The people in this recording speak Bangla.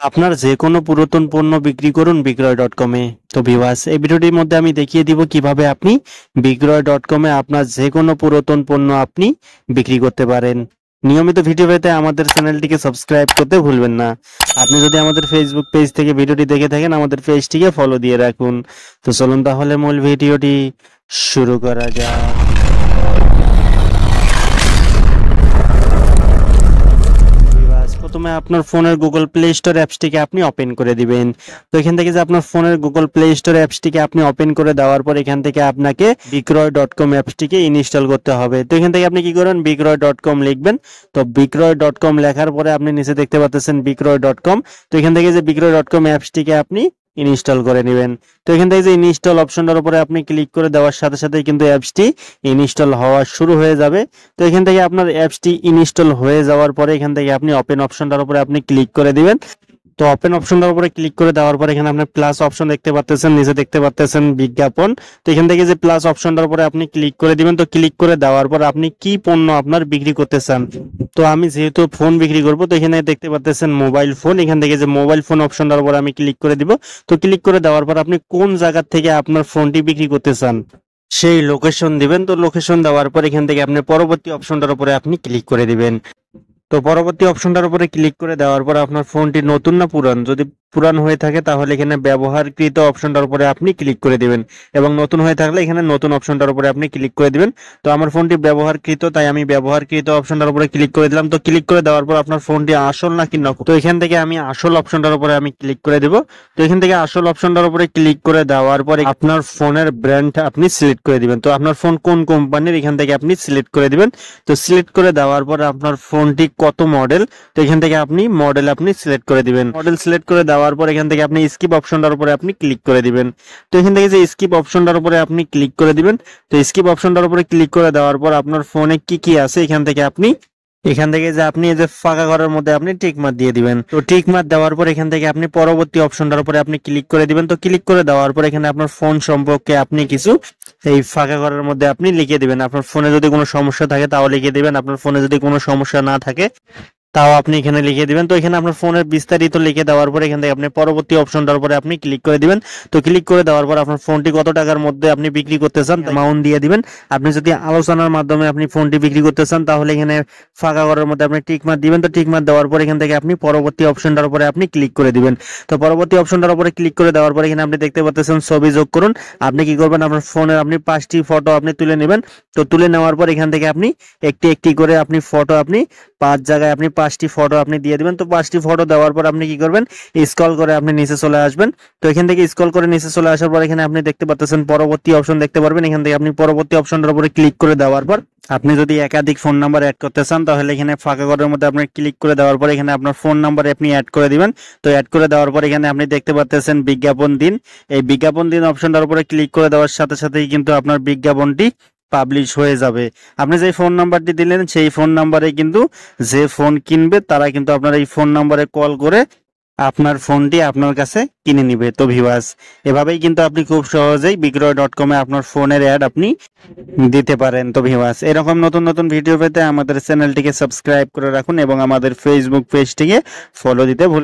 আপনার যে কোনো পুরাতন পণ্য বিক্রি করুন বিক্রয়.com-এ। তো ভিউয়ার্স, এই ভিডিওটির মধ্যে আমি দেখিয়ে দিব কিভাবে আপনি বিক্রয়.com-এ আপনার যে কোনো পুরাতন পণ্য আপনি বিক্রি করতে পারেন। নিয়মিত ভিডিও পেতে আমাদের চ্যানেলটিকে সাবস্ক্রাইব করতে ভুলবেন না। আপনি যদি আমাদের ফেসবুক পেজ থেকে ভিডিওটি দেখে থাকেন, আমাদের পেজটিকে ফলো দিয়ে রাখুন। তো চলুন তাহলে মূল ভিডিওটি শুরু করা যাক। প্রথমে আপনার ফোনের গুগল প্লে স্টোর অ্যাপসটিকে আপনি ওপেন করে দিবেন। তো এখান থেকে যে আপনার ফোনের গুগল প্লে স্টোর অ্যাপসটিকে আপনি ওপেন করে দেওয়ার পর এখান থেকে আপনাকে বিক্রয়.com অ্যাপসটিকে ইনস্টল করতে হবে। তো এখান থেকে আপনি কি করবেন, বিক্রয়.com লিখবেন। তো বিক্রয়.com লেখার পরে আপনি নিচে দেখতে পাচ্ছেন বিক্রয়.com। তো এখান থেকে যে বিক্রয়.com অ্যাপসটিকে আপনি ইনস্টল করে নেবেন। তো এখান থেকে যে ইনস্টল অপশনটার উপরে আপনি ক্লিক করে দেওয়ার সাথে সাথে কিন্তু অ্যাপসটি ইনস্টল হওয়া শুরু হয়ে যাবে। তো এখান থেকে আপনার অ্যাপসটি ইনস্টল হয়ে যাওয়ার পরে এখান থেকে আপনি ওপেন অপশনটার উপরে আপনি ক্লিক করে দিবেন। তো ওপেন অপশনটার উপরে ক্লিক করে দেওয়ার পরে এখানে আপনি প্লাস অপশন দেখতে পাচ্ছেন, নিচে দেখতে পাচ্ছেন বিজ্ঞাপন। তো এখান থেকে যে প্লাস অপশনটার উপরে আপনি ক্লিক করে দিবেন। তো ক্লিক করে দেওয়ার পর আপনি কি পণ্য আপনার বিক্রি করতে চান। তো আমি যেহেতু ফোন বিক্রি করব, তো এখানে দেখতে পাচ্ছেন মোবাইল ফোন। এখান থেকে যে মোবাইল ফোন অপশনটার উপর আমি ক্লিক করে দিব। তো ক্লিক করে দেওয়ার পর আপনি কোন জায়গা থেকে আপনার ফোনটি বিক্রি করতে চান সেই লোকেশন দিবেন। তো লোকেশন দেওয়ার পর এখান থেকে আপনি পরবর্তী অপশনটার উপরে আপনি ক্লিক করে দিবেন। তো পরবর্তী অপশনটার উপরে ক্লিক করে দেওয়ার পর আপনার ফোনটি নতুন না পুরান, যদি পুরান হয়ে থাকে তাহলে এখানে ব্যবহারকৃত অপশনটার উপরে আপনি ক্লিক করে দিবেন, এবং নতুন হয়ে থাকলে এখানে নতুন অপশনটার উপরে আপনি ক্লিক করে দিবেন। তো আমার ফোনটি ব্যবহারকৃত, তাই আমি ব্যবহারকৃত অপশনটার উপরে ক্লিক করে দিলাম। তো ক্লিক করে দেওয়ার পর আপনার ফোনটি আসল নাকি নকল, তো এখান থেকে আমি আসল অপশনটার উপরে আমি ক্লিক করে দেব। তো এখান থেকে আসল অপশনটার উপরে ক্লিক করে দেওয়ার পরে আপনার ফোনের ব্র্যান্ড আপনি সিলেক্ট করে দিবেন। তো আপনার ফোন কোন কোম্পানির এখান থেকে আপনি সিলেক্ট করে দিবেন। তো সিলেক্ট করে দেওয়ার পর আপনার ফোনটি কত মডেল, তো এখান থেকে আপনি মডেল আপনি সিলেক্ট করে দিবেন। মডেল সিলেক্ট করে দেওয়ার পর এখান থেকে আপনি স্কিপ অপশনটার উপরে আপনি ক্লিক করে দিবেন। তো এখান থেকে যে স্কিপ অপশনটার উপরে আপনি ক্লিক করে দিবেন। তো স্কিপ অপশনটার উপরে ক্লিক করে দেওয়ার পর আপনার ফোনে কি কি আছে এখান থেকে আপনি যে আপনি এই যে ফাঁকা ঘরের মধ্যে আপনি টিক মার্ক দিয়ে দিবেন। তো টিক মার্ক দেওয়ার পর এখান থেকে আপনি পরবর্তী অপশনটার উপরে আপনি ক্লিক করে দিবেন। তো ক্লিক করে দেওয়ার পর এখানে আপনার ফোন সম্পর্কে আপনি কিছু এই ফাঁকা ঘরের মধ্যে আপনি লিখে দিবেন। আপনার ফোনে যদি কোনো সমস্যা থাকে তাও লিখে দিবেন, আপনার ফোনে যদি কোনো সমস্যা না থাকে তাও আপনি এখানে লিখে দিবেন। তো এখানে আপনার ফোনের বিস্তারিত লিখে দেওয়ার পর এখান থেকে আপনি পরবর্তী অপশনটার উপরে আপনি ক্লিক করে দিবেন। তো ক্লিক করে দেওয়ার পর আপনার ফোনটি কত টাকার মধ্যে আপনি বিক্রি করতে চান অ্যামাউন্ট দিয়ে দিবেন। আপনি যদি আলোচনার মাধ্যমে আপনি ফোনটি বিক্রি করতে চান তাহলে এখানে ফাঁকা ঘরের মধ্যে আপনি টিক মার্ক দিবেন। তো টিক মার্ক দেওয়ার পর এখান থেকে আপনি পরবর্তী অপশনটার উপরে আপনি ক্লিক করে দিবেন। তো পরবর্তী অপশনটার উপরে ক্লিক করে দেওয়ার পর এখানে আপনি দেখতে পাচ্ছেন ছবি যোগ করুন। আপনি কি করবেন, আপনার ফোনের আপনি 5টি ফটো আপনি তুলে নেবেন। তো তুলে নেওয়ার পর এখান থেকে আপনি একটি একটি করে আপনি ফটো আপনি 5 জায়গায় আপনি 5টি ফটো আপনি দিয়ে দিবেন। তো 5টি ফটো দেওয়ার পর আপনি কি করবেন, স্ক্রল করে আপনি নিচে চলে আসবেন। তো এখান থেকে স্ক্রল করে নিচে চলে আসার পর এখানে আপনি দেখতে পাচ্ছেন পরবর্তী অপশন দেখতে পারবেন। এখান থেকে আপনি পরবর্তী অপশনটার উপরে ক্লিক করে দেওয়ার পর আপনি যদি একাধিক ফোন নাম্বার অ্যাড করতে চান তাহলে এখানে ফাঁকা ঘরের মধ্যে আপনি ক্লিক করে দেওয়ার পর এখানে আপনার ফোন নাম্বার আপনি অ্যাড করে দিবেন। তো অ্যাড করে দেওয়ার পর এখানে আপনি দেখতে পাচ্ছেন বিজ্ঞাপন দিন। এই বিজ্ঞাপন দিন অপশনটার উপরে ক্লিক করে দেওয়ার সাথে সাথেই কিন্তু আপনার বিজ্ঞাপনটি পাবলিশ হয়ে যাবে। আপনি যে ফোন নাম্বারটি দিলেন সেই ফোন নাম্বারে কিন্তু যে ফোন কিনবে তারা কিন্তু আপনার এই ফোন নাম্বারে কল করে আপনার ফোনটি আপনার কাছে কিনে নিবে। তো ভিউয়ার্স, এভাবেই কিন্তু আপনি খুব সহজেই বিক্রয়.com-এ আপনার ফোনের অ্যাড আপনি দিতে পারেন। তো ভিউয়ার্স, এরকম নতুন নতুন ভিডিও পেতে আমাদের চ্যানেলটিকে সাবস্ক্রাইব করে রাখুন এবং আমাদের ফেসবুক পেজটিকে ফলো দিতে ভুলবেন না।